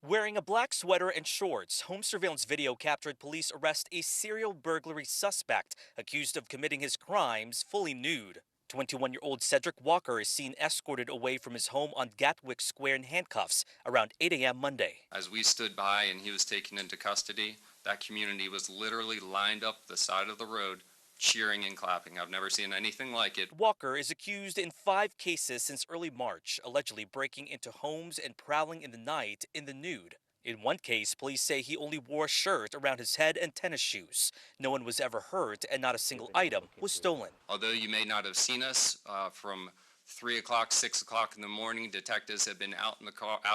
Wearing a black sweater and shorts, home surveillance video captured police arrest a serial burglary suspect accused of committing his crimes fully nude. 21-year-old Cedric Walker is seen escorted away from his home on Gatwick Square in handcuffs around 8 a.m. Monday. As we stood by and he was taken into custody, that community was literally lined up the side of the road, cheering and clapping. I've never seen anything like it. Walker is accused in 5 cases since early March, allegedly breaking into homes and prowling in the night in the nude. In one case, police say he only wore a shirt around his head and tennis shoes. No one was ever hurt and not a single item was stolen. Although you may not have seen us from 3 o'clock, 6 o'clock in the morning, detectives have been out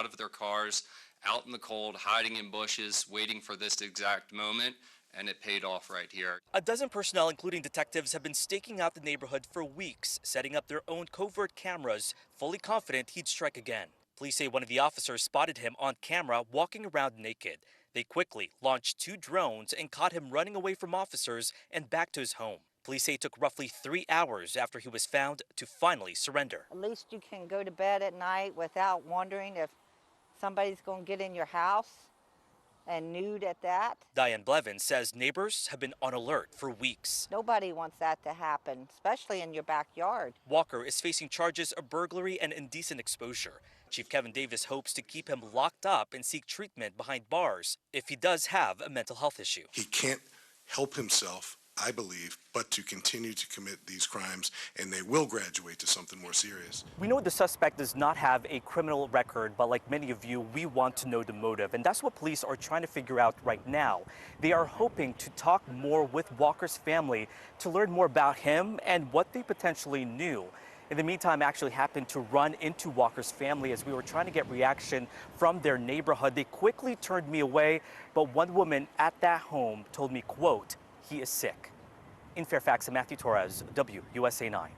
of their cars, out in the cold, hiding in bushes, waiting for this exact moment, and it paid off right here. A dozen personnel, including detectives, have been staking out the neighborhood for weeks, setting up their own covert cameras, fully confident he'd strike again. Police say one of the officers spotted him on camera walking around naked. They quickly launched 2 drones and caught him running away from officers and back to his home. Police say it took roughly 3 hours after he was found to finally surrender. At least you can go to bed at night without wondering if somebody's going to get in your house, and nude at that. Diane Blevins says neighbors have been on alert for weeks. Nobody wants that to happen, especially in your backyard. Walker is facing charges of burglary and indecent exposure. Chief Kevin Davis hopes to keep him locked up and seek treatment behind bars if he does have a mental health issue. He can't help himself, I believe, but to continue to commit these crimes, and they will graduate to something more serious. We know the suspect does not have a criminal record, but like many of you, we want to know the motive, and that's what police are trying to figure out right now. They are hoping to talk more with Walker's family to learn more about him and what they potentially knew. In the meantime, I actually happened to run into Walker's family as we were trying to get reaction from their neighborhood. They quickly turned me away, but one woman at that home told me, quote, "He is sick." In Fairfax, I'm Matthew Torres, WUSA 9.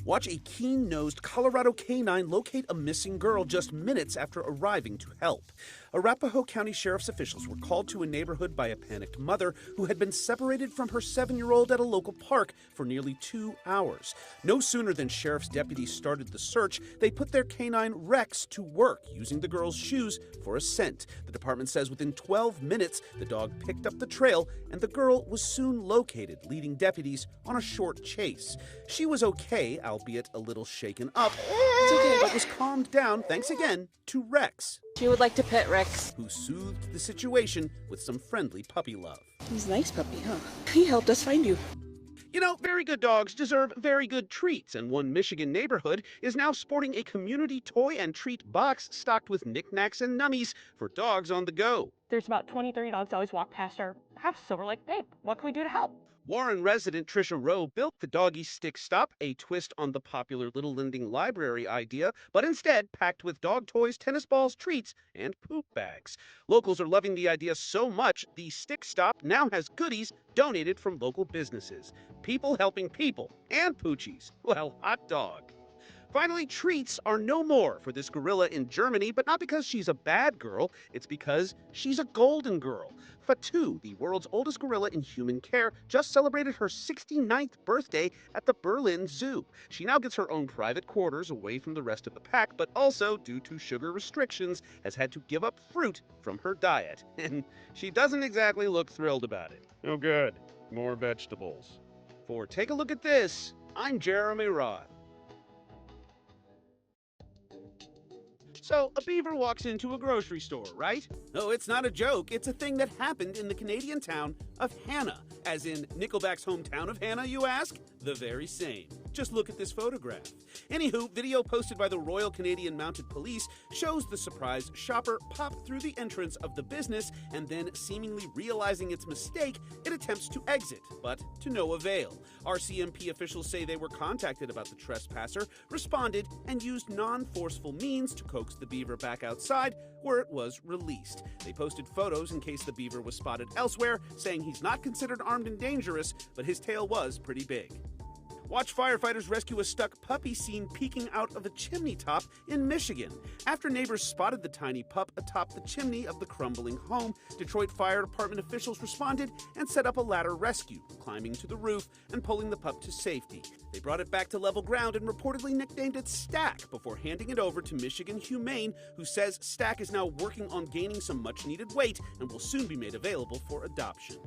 Watch a keen-nosed Colorado canine locate a missing girl just minutes after arriving to help. Arapahoe County Sheriff's officials were called to a neighborhood by a panicked mother who had been separated from her 7-year-old at a local park for nearly 2 hours. No sooner than sheriff's deputies started the search, they put their canine Rex to work, using the girl's shoes for a scent. The department says within 12 minutes, the dog picked up the trail and the girl was soon located, leading deputies on a short chase. She was okay, albeit a little shaken up, but was calmed down thanks again to Rex. She would like to pet Rex, who soothed the situation with some friendly puppy love. He's a nice puppy, huh? He helped us find you. You know, very good dogs deserve very good treats, and one Michigan neighborhood is now sporting a community toy and treat box stocked with knickknacks and nummies for dogs on the go. There's about 20, 30 dogs always walk past our house, so we're like, babe, what can we do to help? Warren resident Trisha Rowe built the Doggy Stick Stop, a twist on the popular Little Lending Library idea, but instead packed with dog toys, tennis balls, treats, and poop bags. Locals are loving the idea so much, the Stick Stop now has goodies donated from local businesses. People helping people, and poochies. Well, hot dog. Finally, treats are no more for this gorilla in Germany, but not because she's a bad girl, it's because she's a golden girl. Fatou, the world's oldest gorilla in human care, just celebrated her 69th birthday at the Berlin Zoo. She now gets her own private quarters away from the rest of the pack, but also, due to sugar restrictions, has had to give up fruit from her diet. And she doesn't exactly look thrilled about it. Oh good, more vegetables. For Take a Look at This, I'm Jeremy Roth. So, a beaver walks into a grocery store, right? No, it's not a joke. It's a thing that happened in the Canadian town of Hannah. As in Nickelback's hometown of Hannah, you ask? The very same. Just look at this photograph. Anywho, video posted by the Royal Canadian Mounted Police shows the surprised shopper pop through the entrance of the business and then, seemingly realizing its mistake, it attempts to exit, but to no avail. RCMP officials say they were contacted about the trespasser, responded, and used non-forceful means to coax the beaver back outside, where it was released. They posted photos in case the beaver was spotted elsewhere, saying he's not considered armed and dangerous, but his tail was pretty big. Watch firefighters rescue a stuck puppy seen peeking out of a chimney top in Michigan. After neighbors spotted the tiny pup atop the chimney of the crumbling home, Detroit Fire Department officials responded and set up a ladder rescue, climbing to the roof and pulling the pup to safety. They brought it back to level ground and reportedly nicknamed it Stack before handing it over to Michigan Humane, who says Stack is now working on gaining some much-needed weight and will soon be made available for adoption.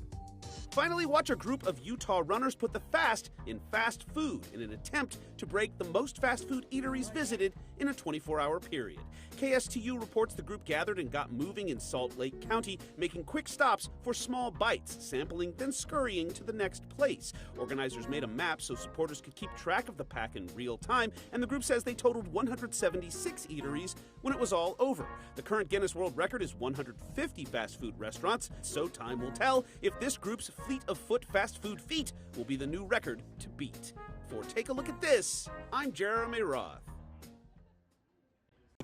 Finally, watch a group of Utah runners put the fast in fast food in an attempt to break the most fast food eateries visited in a 24-hour period. KSTU reports the group gathered and got moving in Salt Lake County, making quick stops for small bites, sampling, then scurrying to the next place. Organizers made a map so supporters could keep track of the pack in real time, and the group says they totaled 176 eateries when it was all over. The current Guinness World Record is 150 fast food restaurants, so time will tell if this group's fleet of foot fast food feet will be the new record to beat. For Take a Look at This, I'm Jeremy Roth.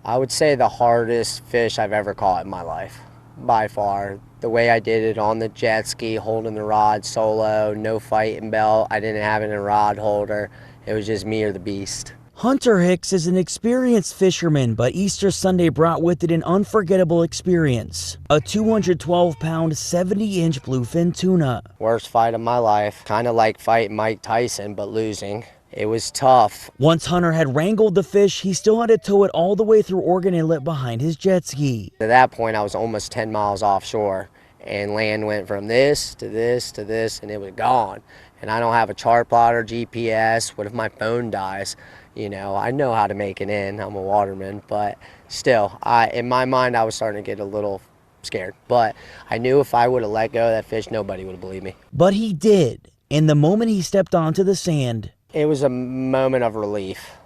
I would say the hardest fish I've ever caught in my life, by far. The way I did it on the jet ski, holding the rod solo, no fighting belt. I didn't have it in a rod holder. It was just me or the beast. Hunter Hicks is an experienced fisherman, but Easter Sunday brought with it an unforgettable experience. A 212-pound, 70-inch bluefin tuna. Worst fight of my life. Kind of like fighting Mike Tyson, but losing. It was tough. Once Hunter had wrangled the fish, he still had to tow it all the way through Oregon Inlet behind his jet ski. At that point, I was almost 10 miles offshore, and land went from this to this to this, and it was gone. And I don't have a chart plotter, GPS. What if my phone dies? You know, I know how to make it in. I'm a waterman, but still, in my mind, I was starting to get a little scared. But I knew if I would have let go of that fish, nobody would have believed me. But he did. And the moment he stepped onto the sand, it was a moment of relief,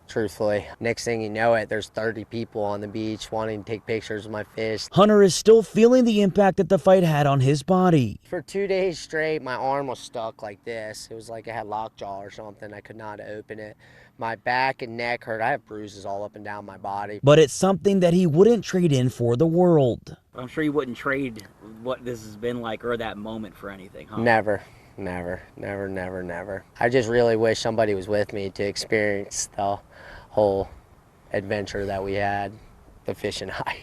truthfully. Next thing you know it, there's 30 people on the beach wanting to take pictures of my fish. Hunter is still feeling the impact that the fight had on his body. For 2 days straight, my arm was stuck like this. It was like I had lockjaw or something. I could not open it. My back and neck hurt. I have bruises all up and down my body. But it's something that he wouldn't trade in for the world. I'm sure you wouldn't trade what this has been like or that moment for anything, huh? Never. Never, never, never, never. I just really wish somebody was with me to experience the whole adventure that we had, the fish and I.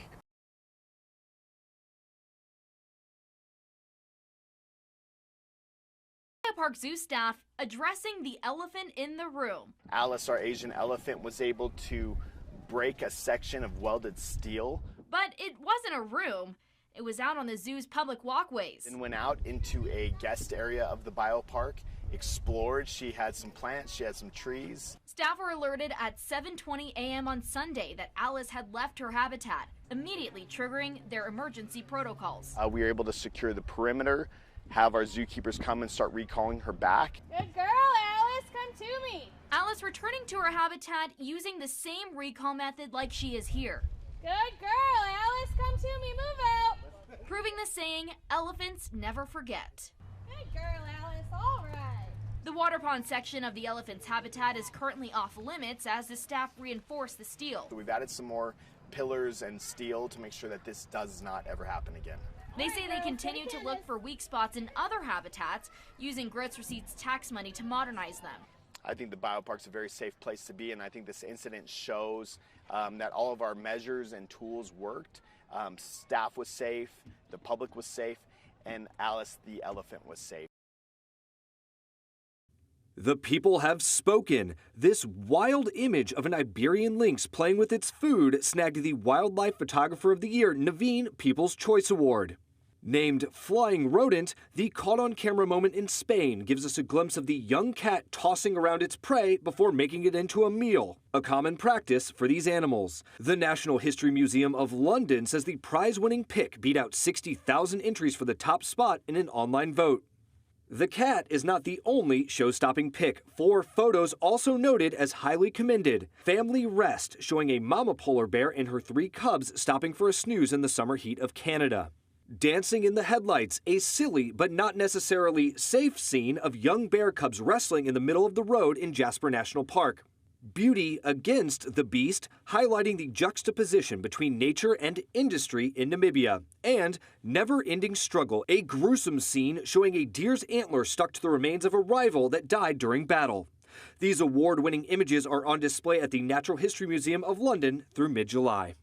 Park Zoo staff addressing the elephant in the room. Alice, our Asian elephant, was able to break a section of welded steel. But it wasn't a room. It was out on the zoo's public walkways. And went out into a guest area of the biopark, explored. She had some plants, she had some trees. Staff were alerted at 7:20 a.m. on Sunday that Alice had left her habitat, immediately triggering their emergency protocols. We were able to secure the perimeter, have our zookeepers come and start recalling her back. Good girl, Alice, come to me. Alice returning to her habitat using the same recall method like she is here. Good girl, Alice, come to me, move out. Proving the saying, elephants never forget. Good girl, Alice, all right. The water pond section of the elephant's habitat is currently off limits as the staff reinforce the steel. We've added some more pillars and steel to make sure that this does not ever happen again. They say they continue to look for weak spots in other habitats, using Growth Receipts tax money to modernize them. I think the biopark's a very safe place to be, and I think this incident shows that all of our measures and tools worked. Staff was safe, the public was safe, and Alice the elephant was safe. The people have spoken. This wild image of an Iberian lynx playing with its food snagged the Wildlife Photographer of the Year Naveen People's Choice Award. Named Flying Rodent, the caught-on-camera moment in Spain gives us a glimpse of the young cat tossing around its prey before making it into a meal, a common practice for these animals. The National History Museum of London says the prize-winning pick beat out 60,000 entries for the top spot in an online vote. The cat is not the only show-stopping pick. 4 photos also noted as highly commended. Family Rest, showing a mama polar bear and her 3 cubs stopping for a snooze in the summer heat of Canada. Dancing in the Headlights, a silly but not necessarily safe scene of young bear cubs wrestling in the middle of the road in Jasper National Park. Beauty Against the Beast, highlighting the juxtaposition between nature and industry in Namibia. And Never-Ending Struggle, a gruesome scene showing a deer's antler stuck to the remains of a rival that died during battle. These award-winning images are on display at the Natural History Museum of London through mid-July.